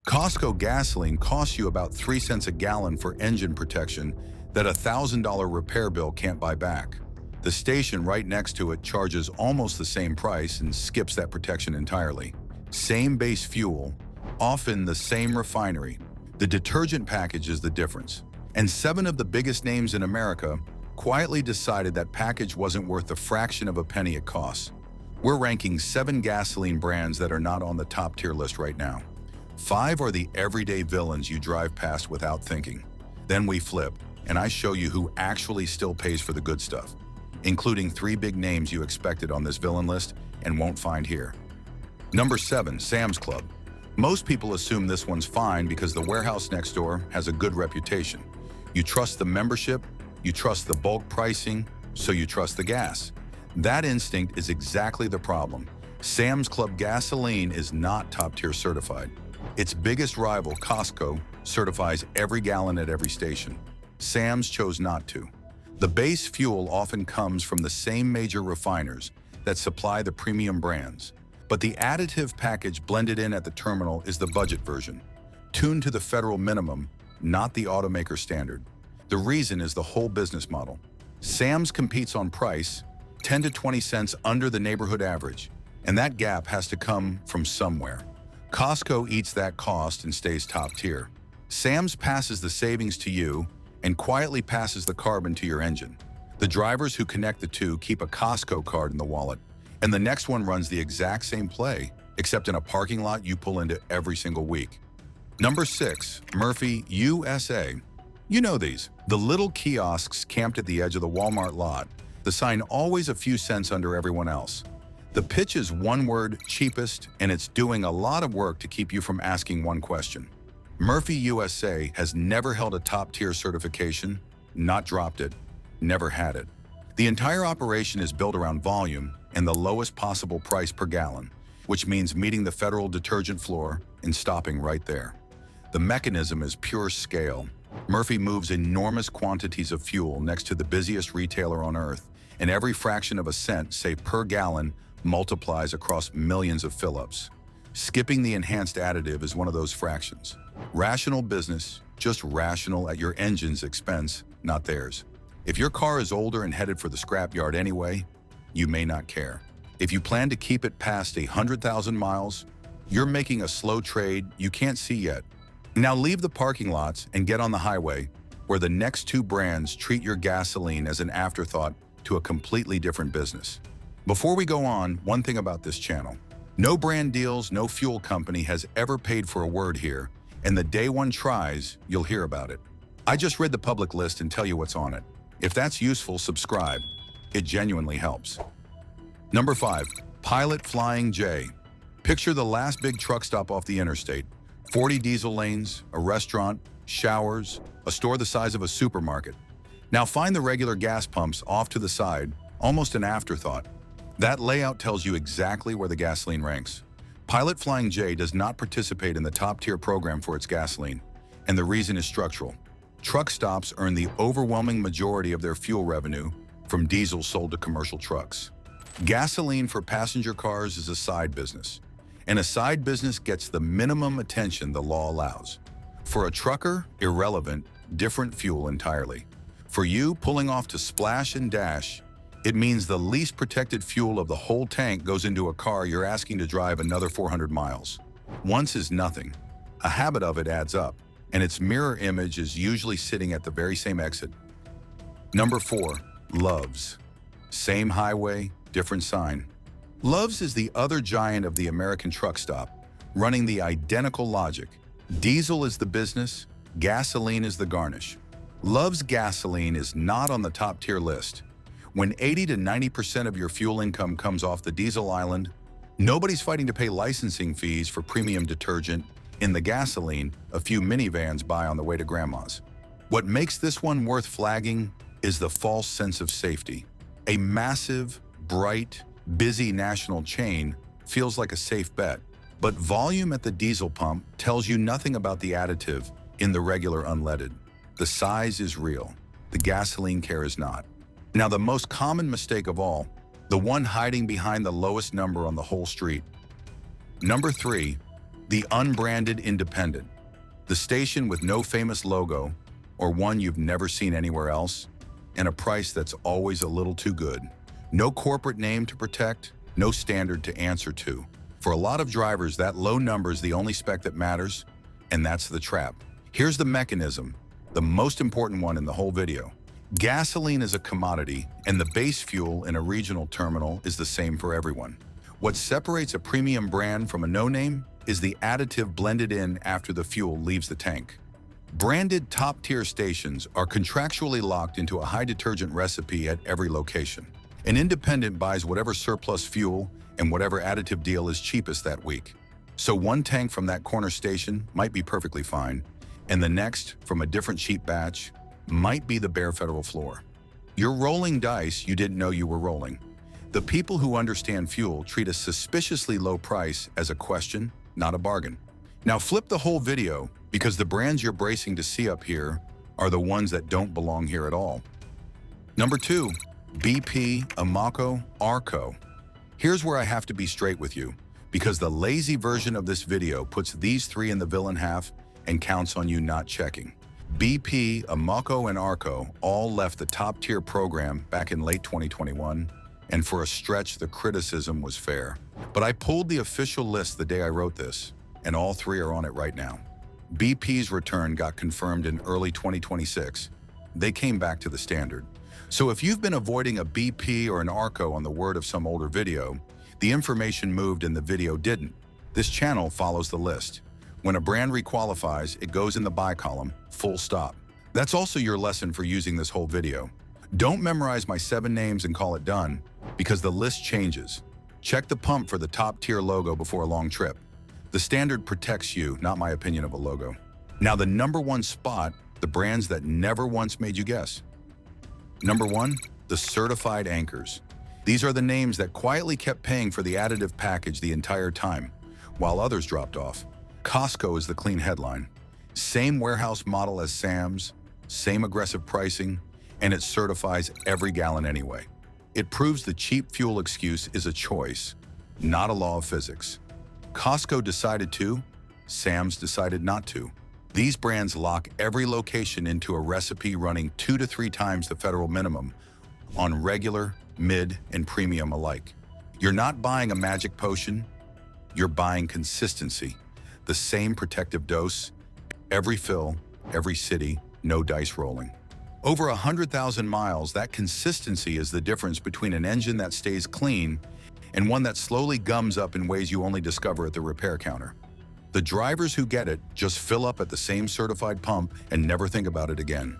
Costco gasoline costs you about 3 cents a gallon for engine protection that a $1,000 repair bill can't buy back. The station right next to it charges almost the same price and skips that protection entirely. Same base fuel, often the same refinery. The detergent package is the difference. And 7 of the biggest names in America quietly decided that package wasn't worth the fraction of a penny it costs. We're ranking 7 gasoline brands that are not on the top tier list right now. 5 are the everyday villains you drive past without thinking. Then we flip, and I show you who actually still pays for the good stuff, including 3 big names you expected on this villain list and won't find here. Number 7, Sam's Club. Most people assume this one's fine because the warehouse next door has a good reputation. You trust the membership, you trust the bulk pricing, so you trust the gas. That instinct is exactly the problem. Sam's Club gasoline is not top-tier certified. Its biggest rival, Costco, certifies every gallon at every station. Sam's chose not to. The base fuel often comes from the same major refiners that supply the premium brands. But the additive package blended in at the terminal is the budget version, tuned to the federal minimum, not the automaker standard. The reason is the whole business model. Sam's competes on price, 10 to 20 cents under the neighborhood average, and that gap has to come from somewhere. Costco eats that cost and stays top tier. Sam's passes the savings to you and quietly passes the carbon to your engine. The drivers who connect the two keep a Costco card in the wallet, and the next one runs the exact same play, except in a parking lot you pull into every single week. Number 6, Murphy USA. You know these, the little kiosks camped at the edge of the Walmart lot, the sign always a few cents under everyone else. The pitch is one word, cheapest, and it's doing a lot of work to keep you from asking one question. Murphy USA has never held a top-tier certification, not dropped it, never had it. The entire operation is built around volume and the lowest possible price per gallon, which means meeting the federal detergent floor and stopping right there. The mechanism is pure scale. Murphy moves enormous quantities of fuel next to the busiest retailer on earth, and every fraction of a cent, say per gallon, multiplies across millions of fill-ups. Skipping the enhanced additive is one of those fractions. Rational business, just rational at your engine's expense, not theirs. If your car is older and headed for the scrapyard anyway, you may not care. If you plan to keep it past 100,000 miles, you're making a slow trade you can't see yet. Now leave the parking lots and get on the highway, where the next 2 brands treat your gasoline as an afterthought to a completely different business. Before we go on, one thing about this channel. No brand deals, no fuel company has ever paid for a word here, and the day one tries, you'll hear about it. I just read the public list and tell you what's on it. If that's useful, subscribe. It genuinely helps. Number 5, Pilot Flying J. Picture the last big truck stop off the interstate. 40 diesel lanes, a restaurant, showers, a store the size of a supermarket. Now find the regular gas pumps off to the side, almost an afterthought. That layout tells you exactly where the gasoline ranks. Pilot Flying J does not participate in the top-tier program for its gasoline, and the reason is structural. Truck stops earn the overwhelming majority of their fuel revenue from diesel sold to commercial trucks. Gasoline for passenger cars is a side business, and a side business gets the minimum attention the law allows. For a trucker, irrelevant, different fuel entirely. For you, pulling off to splash and dash, it means the least protected fuel of the whole tank goes into a car you're asking to drive another 400 miles. Once is nothing. A habit of it adds up, and its mirror image is usually sitting at the very same exit. Number 4, Love's. Same highway, different sign. Love's is the other giant of the American truck stop, running the identical logic. Diesel is the business, gasoline is the garnish. Love's gasoline is not on the top-tier list. When 80 to 90% of your fuel income comes off the diesel island, nobody's fighting to pay licensing fees for premium detergent in the gasoline a few minivans buy on the way to grandma's. What makes this one worth flagging is the false sense of safety. A massive, bright, busy national chain feels like a safe bet, but volume at the diesel pump tells you nothing about the additive in the regular unleaded. The size is real. The gasoline care is not. Now, the most common mistake of all, the one hiding behind the lowest number on the whole street. Number 3, The unbranded independent. The station with no famous logo or one you've never seen anywhere else, and a price that's always a little too good. No corporate name to protect, no standard to answer to. For a lot of drivers, that low number is the only spec that matters, and that's the trap. Here's the mechanism, the most important one in the whole video. Gasoline is a commodity, and the base fuel in a regional terminal is the same for everyone. What separates a premium brand from a no-name is the additive blended in after the fuel leaves the tank. Branded top-tier stations are contractually locked into a high detergent recipe at every location. An independent buys whatever surplus fuel and whatever additive deal is cheapest that week. So one tank from that corner station might be perfectly fine, and the next, from a different cheap batch, might be the bare federal floor. You're rolling dice you didn't know you were rolling. The people who understand fuel treat a suspiciously low price as a question, not a bargain. Now flip the whole video, because the brands you're bracing to see up here are the ones that don't belong here at all. Number 2, BP, Amoco, ARCO. Here's where I have to be straight with you, because the lazy version of this video puts these 3 in the villain half and counts on you not checking. BP, Amoco, and ARCO all left the top-tier program back in late 2021, and for a stretch the criticism was fair. But I pulled the official list the day I wrote this, and all 3 are on it right now. BP's return got confirmed in early 2026. They came back to the standard. So if you've been avoiding a BP or an ARCO on the word of some older video, the information moved and the video didn't. This channel follows the list. When a brand requalifies, it goes in the buy column, full stop. That's also your lesson for using this whole video. Don't memorize my 7 names and call it done, because the list changes. Check the pump for the top-tier logo before a long trip. The standard protects you, not my opinion of a logo. Now the number 1 spot, the brands that never once made you guess. Number 1, the certified anchors. These are the names that quietly kept paying for the additive package the entire time, while others dropped off. Costco is the clean headline. Same warehouse model as Sam's, same aggressive pricing, and it certifies every gallon anyway. It proves the cheap fuel excuse is a choice, not a law of physics. Costco decided to, Sam's decided not to. These brands lock every location into a recipe running 2 to 3 times the federal minimum on regular, mid, and premium alike. You're not buying a magic potion, you're buying consistency. The same protective dose, every fill, every city, no dice rolling. Over 100,000 miles, that consistency is the difference between an engine that stays clean and one that slowly gums up in ways you only discover at the repair counter. The drivers who get it just fill up at the same certified pump and never think about it again.